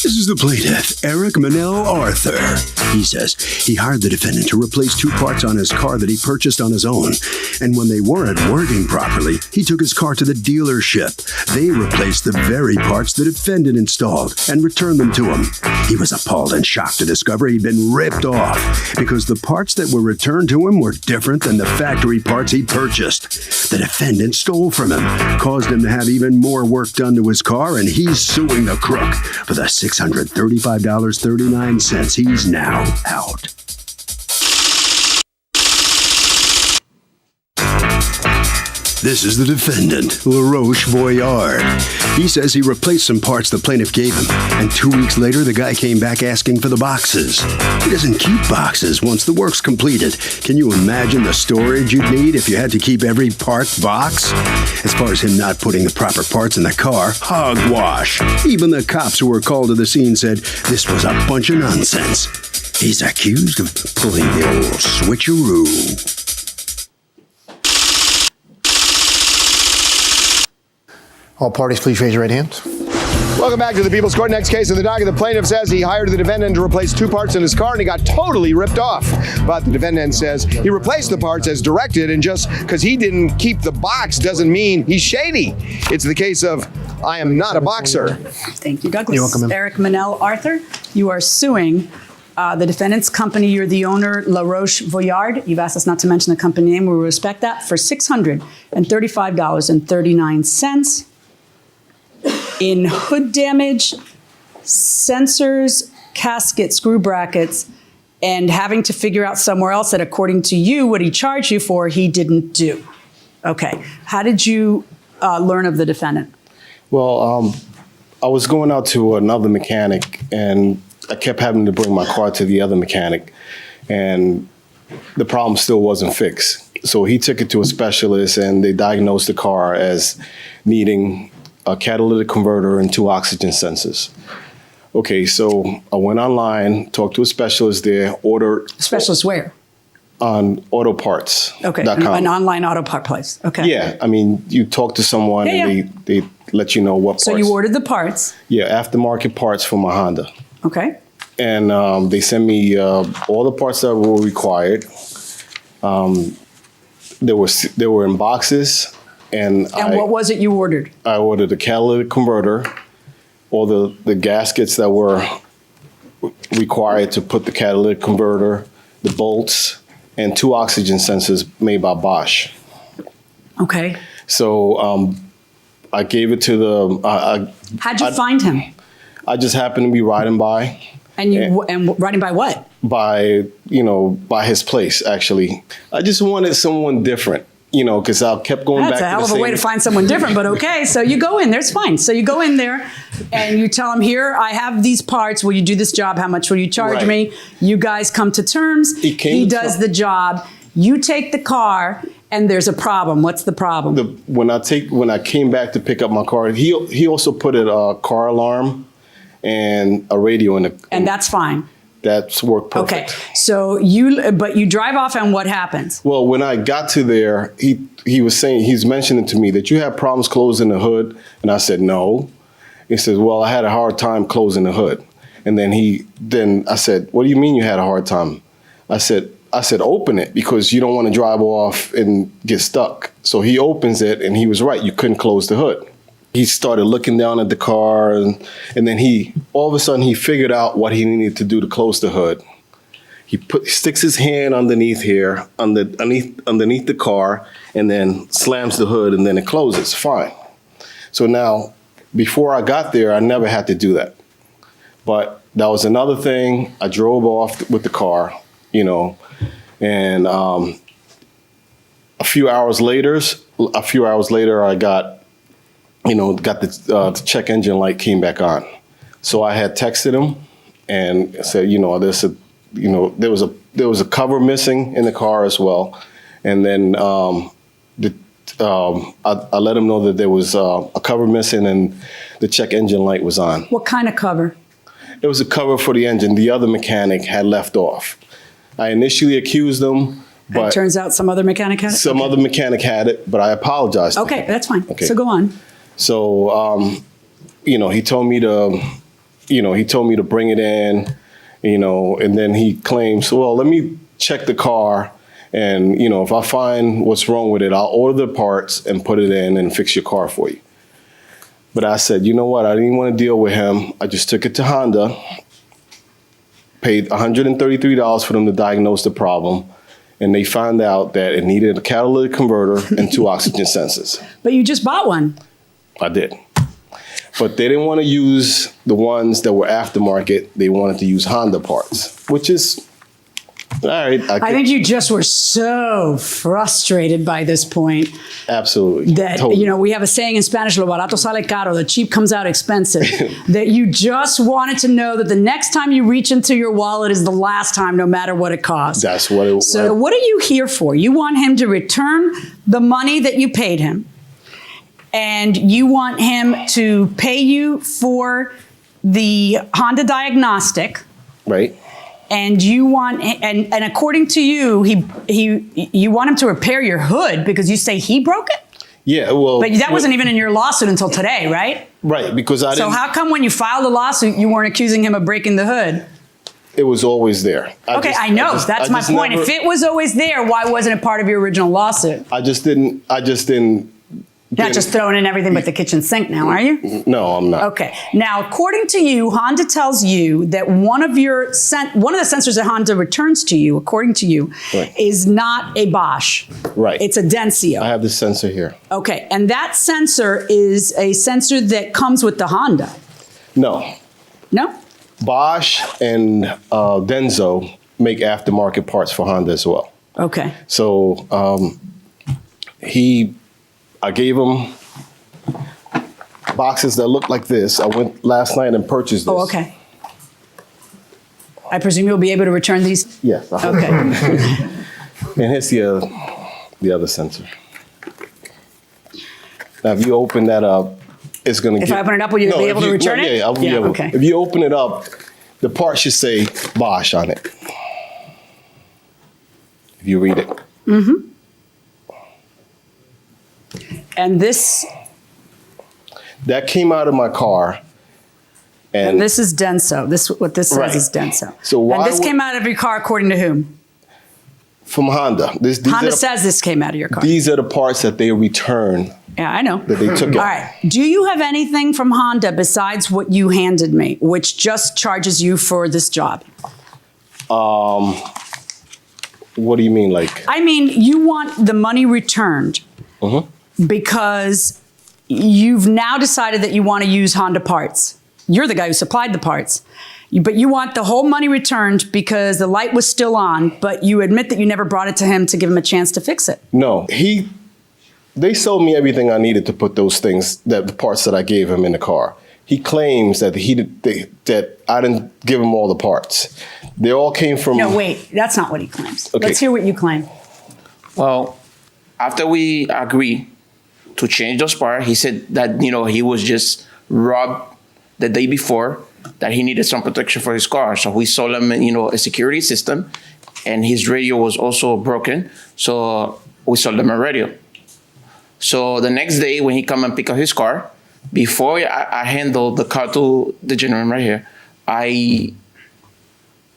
This is the plaintiff, Eric Manel Arthur. He says he hired the defendant to replace two parts on his car that he purchased on his own. And when they weren't working properly, he took his car to the dealership. They replaced the very parts the defendant installed and returned them to him. He was appalled and shocked to discover he'd been ripped off because the parts that were returned to him were different than the factory parts he purchased. The defendant stole from him, caused him to have even more work done to his car, and he's suing the crook for the $635.39 he's now out. This is the defendant, LaRoche Voyard. He says he replaced some parts the plaintiff gave him, and 2 weeks later, the guy came back asking for the boxes. He doesn't keep boxes once the work's completed. Can you imagine the storage you'd need if you had to keep every part box? As far as him not putting the proper parts in the car, hogwash. Even the cops who were called to the scene said this was a bunch of nonsense. He's accused of pulling the old switcheroo. All parties, please raise your right hands. Welcome back to the People's Court. Next case in the docket, the plaintiff says he hired the defendant to replace two parts in his car and he got totally ripped off. But the defendant says he replaced the parts as directed, and just because he didn't keep the box doesn't mean he's shady. It's the case of I am not a boxer. Thank you, Douglas. You're welcome, Eric Manel Arthur, you are suing the defendant's company. You're the owner, LaRoche Voyard. You've asked us not to mention the company name. We respect that, for $635.39. In hood damage, sensors, caskets, screw brackets, and having to figure out somewhere else that, according to you, what he charged you for, he didn't do. Okay. How did you learn of the defendant? Well, I was going out to another mechanic, and I kept having to bring my car to the other mechanic, and the problem still wasn't fixed. So he took it to a specialist, and they diagnosed the car as needing a catalytic converter and two oxygen sensors. Okay, so I went online, talked to a specialist there, ordered... Specialist where? On Auto Parts. Okay, an online auto part place. Okay. Yeah, I mean, you talk to someone and they let you know what parts. So you ordered the parts. Yeah, aftermarket parts for my Honda. Okay. And they sent me all the parts that were required. They were in boxes. And what was it you ordered? I ordered a catalytic converter, all the gaskets that were required to put the catalytic converter, the bolts, and two oxygen sensors made by Bosch. Okay. So I gave it to the... How'd you find him? I just happened to be riding by. And riding by what? By his place, actually. I just wanted someone different. Because I kept going back to the same... That's a hell of a way to find someone different, but okay. So you go in there, it's fine. So you go in there and you tell him, here, I have these parts. Will you do this job? How much will you charge me? You guys come to terms. He does the job. You take the car and there's a problem. What's the problem? When I came back to pick up my car, he also put a car alarm and a radio in the... And that's fine. That's worked perfect. Okay, so you drive off and what happens? Well, when I got to there, he's mentioning to me that you have problems closing the hood, and I said no. He says, well, I had a hard time closing the hood, and then I said, what do you mean you had a hard time? I said open it because you don't want to drive off and get stuck. So he opens it, and he was right. You couldn't close the hood. He started looking down at the car, and then all of a sudden he figured out what he needed to do to close the hood. He sticks his hand underneath here, underneath the car, and then slams the hood, and then it closes. Fine. So now, before I got there, I never had to do that. But that was another thing. I drove off with the car, and a few hours later, I got the check engine light came back on. So I had texted him and said, there was a cover missing in the car as well. And then I let him know that there was a cover missing and the check engine light was on. What kind of cover? It was a cover for the engine. The other mechanic had left off. I initially accused them. But it turns out some other mechanic had it? Some other mechanic had it, but I apologized to him. That's fine. Okay. So go on. So, he told me to he told me to bring it in, and then he claims, well, let me check the car. And, if I find what's wrong with it, I'll order the parts and put it in and fix your car for you. But I said, you know what? I didn't want to deal with him. I just took it to Honda, paid $133 for them to diagnose the problem. And they found out that it needed a catalytic converter and 2 oxygen sensors. But you just bought one. I did. But they didn't want to use the ones that were aftermarket. They wanted to use Honda parts, which is, all right. I think you just were so frustrated by this point. Absolutely. That, totally. We have a saying in Spanish, lo barato sale caro, the cheap comes out expensive. That you just wanted to know that the next time you reach into your wallet is the last time, no matter what it costs. That's what it was. So what are you here for? You want him to return the money that you paid him. And you want him to pay you for the Honda diagnostic. Right. And you want, and according to you, you want him to repair your hood because you say he broke it? Yeah, well. But that wasn't even in your lawsuit until today, right? Right, because I didn't. So how come when you filed the lawsuit, you weren't accusing him of breaking the hood? It was always there. I know. That's my point. If it was always there, why wasn't it part of your original lawsuit? I just didn't. You're not just throwing in everything but the kitchen sink now, are you? No, I'm not. Okay. Now, according to you, Honda tells you that one of the sensors that Honda returns to you, according to you, right, is not a Bosch. Right. It's a Densio. I have the sensor here. Okay. And that sensor is a sensor that comes with the Honda. No. No? Bosch and Denso make aftermarket parts for Honda as well. Okay. So I gave him boxes that look like this. I went last night and purchased this. Oh, okay. I presume you'll be able to return these? Yes. Okay. And here's the other sensor. Now, if you open that up, it's going to If I open it up, will you be able to return it? Yeah, I'll be able. Okay. If you open it up, the part should say Bosch on it. If you read it. Mm-hmm. And this? That came out of my car. And this is Denso. What this says right, is Denso. So why and this came out of your car according to whom? From Honda. Honda says this came out of your car. These are the parts that they return. Yeah, I know. That they took out. All right. Do you have anything from Honda besides what you handed me, which just charges you for this job? What do you mean, like? I mean, you want the money returned because you've now decided that you want to use Honda parts. You're the guy who supplied the parts. But you want the whole money returned because the light was still on, but you admit that you never brought it to him to give him a chance to fix it. No, they sold me everything I needed to put those things, the parts that I gave him in the car. He claims that that I didn't give him all the parts. They all came from. No, wait, that's not what he claims. Okay. Let's hear what you claim. Well, after we agreed to change those parts, he said that, he was just robbed the day before, that he needed some protection for his car. So we sold him, a security system, and his radio was also broken. So we sold him a radio. So the next day when he come and pick up his car, before I handled the car to the gentleman right here, I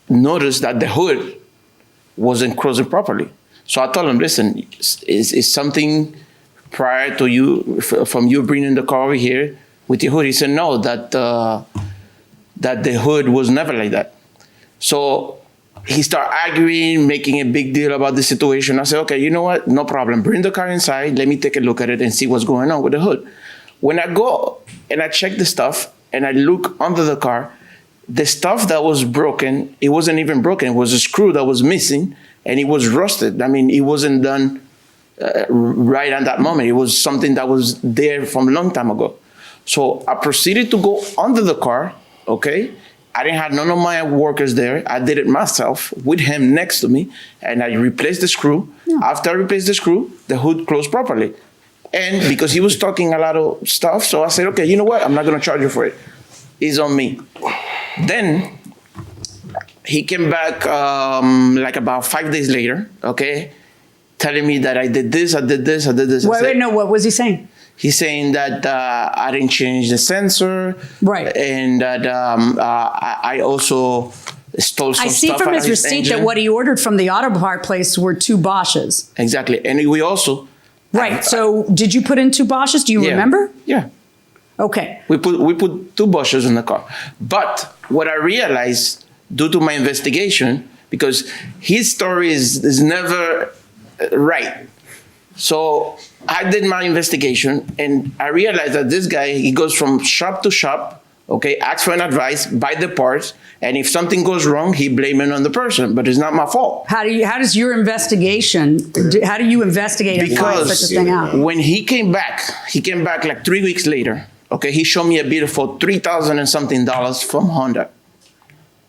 noticed that the hood wasn't closing properly. So I told him, listen, is something prior to you, from you bringing the car over here with your hood? He said, no, that the hood was never like that. So he started arguing, making a big deal about the situation. I said, okay, you know what? No problem. Bring the car inside. Let me take a look at it and see what's going on with the hood. When I go and I check the stuff and I look under the car, the stuff that was broken, it wasn't even broken. It was a screw that was missing and it was rusted. I mean, it wasn't done right at that moment. It was something that was there from a long time ago. So I proceeded to go under the car, okay? I didn't have none of my workers there. I did it myself with him next to me, and I replaced the screw. Yeah. After I replaced the screw, the hood closed properly. And because he was talking a lot of stuff, so I said, okay, you know what? I'm not going to charge you for it. It's on me. Then he came back like about 5 days later, okay, telling me that I did this, I did this, I did this. Wait, no, what was he saying? He's saying that I didn't change the sensor. Right. And that I also stole some I see stuff from out his of his receipt engine. that what he ordered from the auto part place were 2 Bosches. Exactly. And we also... Right. So did you put in 2 Bosches? Do you remember? Yeah. Okay. We put 2 Bosches in the car. But what I realized due to my investigation, because his story is never right. So I did my investigation and I realized that this guy, he goes from shop to shop, okay, asks for an advice, buy the parts, and if something goes wrong, he blame it on the person, but it's not my fault. How does your investigation, how do you investigate and find such a thing out? When he came back like 3 weeks later, okay, he showed me a bill for $3,000 and something from Honda.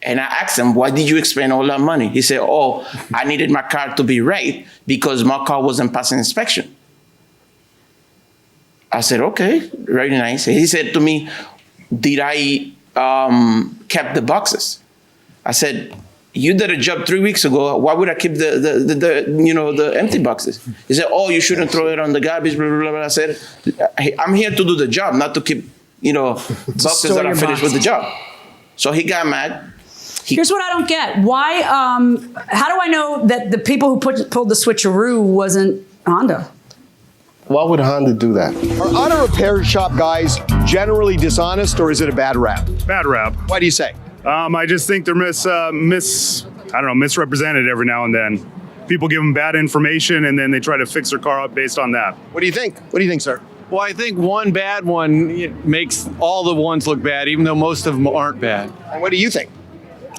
And I asked him, why did you spend all that money? He said, oh, I needed my car to be right because my car wasn't passing inspection. I said, okay, very nice. He said to me, did I kept the boxes? I said, you did a job 3 weeks ago. Why would I keep the empty boxes? He said, oh, you shouldn't throw it on the garbage, blah, blah, blah, blah. I said, I'm here to do the job, not to keep, boxes that are finished with the job. So he got mad. Here's what I don't get. Why, how do I know that the people who pulled the switcheroo wasn't Honda? Why would Honda do that? Are auto repair shop guys generally dishonest, or is it a bad rap? Bad rap. Why do you say? I just think they're misrepresented every now and then. People give them bad information and then they try to fix their car up based on that. What do you think? What do you think, sir? Well, I think one bad one makes all the ones look bad, even though most of them aren't bad. And what do you think?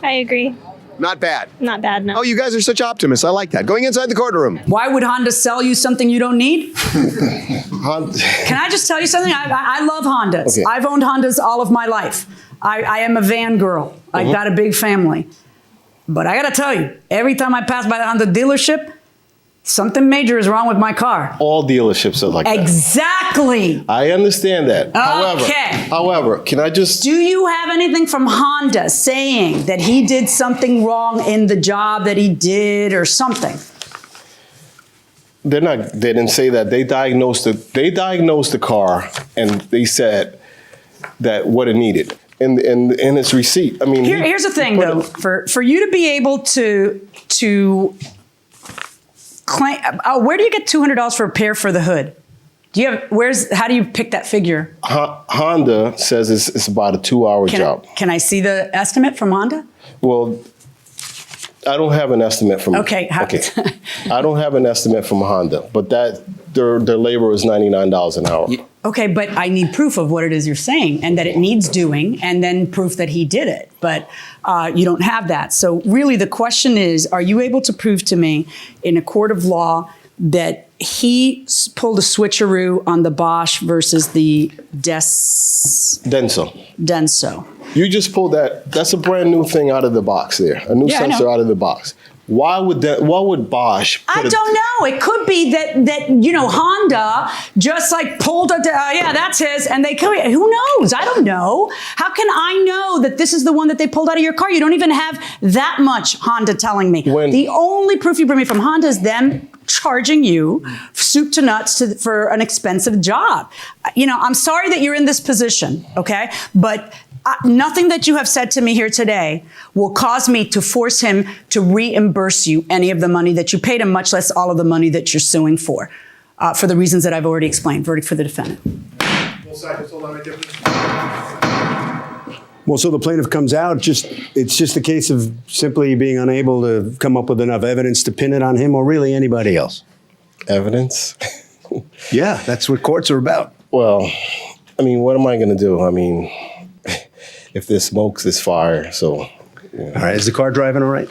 I agree. Not bad. Not bad, no. Oh, you guys are such optimists. I like that. Going inside the courtroom. Why would Honda sell you something you don't need? Honda. Can I just tell you something? I love Hondas. Okay. I've owned Hondas all of my life. I am a van girl. I've got a big family. But I got to tell you, every time I pass by the Honda dealership, something major is wrong with my car. All dealerships are like that. Exactly. I understand that. Okay. However, can I just... Do you have anything from Honda saying that he did something wrong in the job that he did or something? They didn't say that. They diagnosed the car and they said that what it needed in its receipt. I mean, here's the thing though, for you to be able to claim, where do you get $200 for repair for the hood? How do you pick that figure? Honda says it's about a 2-hour job. Can I see the estimate from Honda? Well, I don't have an estimate from. Okay. I don't have an estimate from Honda, but their labor is $99 an hour. Okay, but I need proof of what it is you're saying and that it needs doing, and then proof that he did it. But you don't have that. So really, the question is: are you able to prove to me in a court of law that he pulled a switcheroo on the Bosch versus the Denso? You just pulled that. That's a brand new thing out of the box there. A new sensor out of the box. Why would Bosch I don't know. It could be that Honda just like pulled it. Yeah, that's his, and they could. Who knows? I don't know. How can I know that this is the one that they pulled out of your car? You don't even have that much Honda telling me. The only proof you bring me from Honda is them charging you soup to nuts for an expensive job. I'm sorry that you're in this position, okay? But nothing that you have said to me here today will cause me to force him to reimburse you any of the money that you paid him, much less all of the money that you're suing for the reasons that I've already explained. Verdict for the defendant. Well, so the plaintiff comes out, it's just a case of simply being unable to come up with enough evidence to pin it on him or really anybody else. Evidence? Yeah, that's what courts are about. Well, I mean, what am I going to do? I mean, if there's smoke, there's fire. So, All right, is the car driving all right?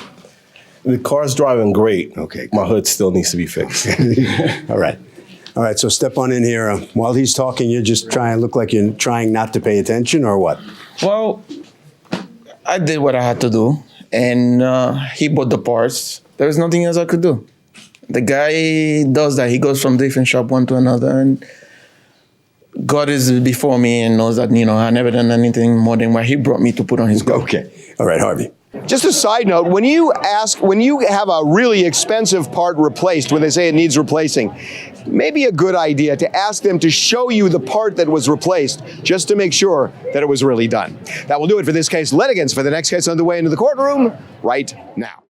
The car's driving great. Okay. My hood still needs to be fixed. All right. All right, so step on in here. While he's talking, you're just look like you're trying not to pay attention or what? Well, I did what I had to do, and he bought the parts. There was nothing else I could do. The guy does that. He goes from different shop one to another, and God is before me and knows that, I never done anything more than what he brought me to put on his car. Okay. All right, Harvey. Just a side note, when you have a really expensive part replaced, when they say it needs replacing, maybe a good idea to ask them to show you the part that was replaced just to make sure that it was really done. That will do it for this case. Litigants for the next case on the way into the courtroom right now.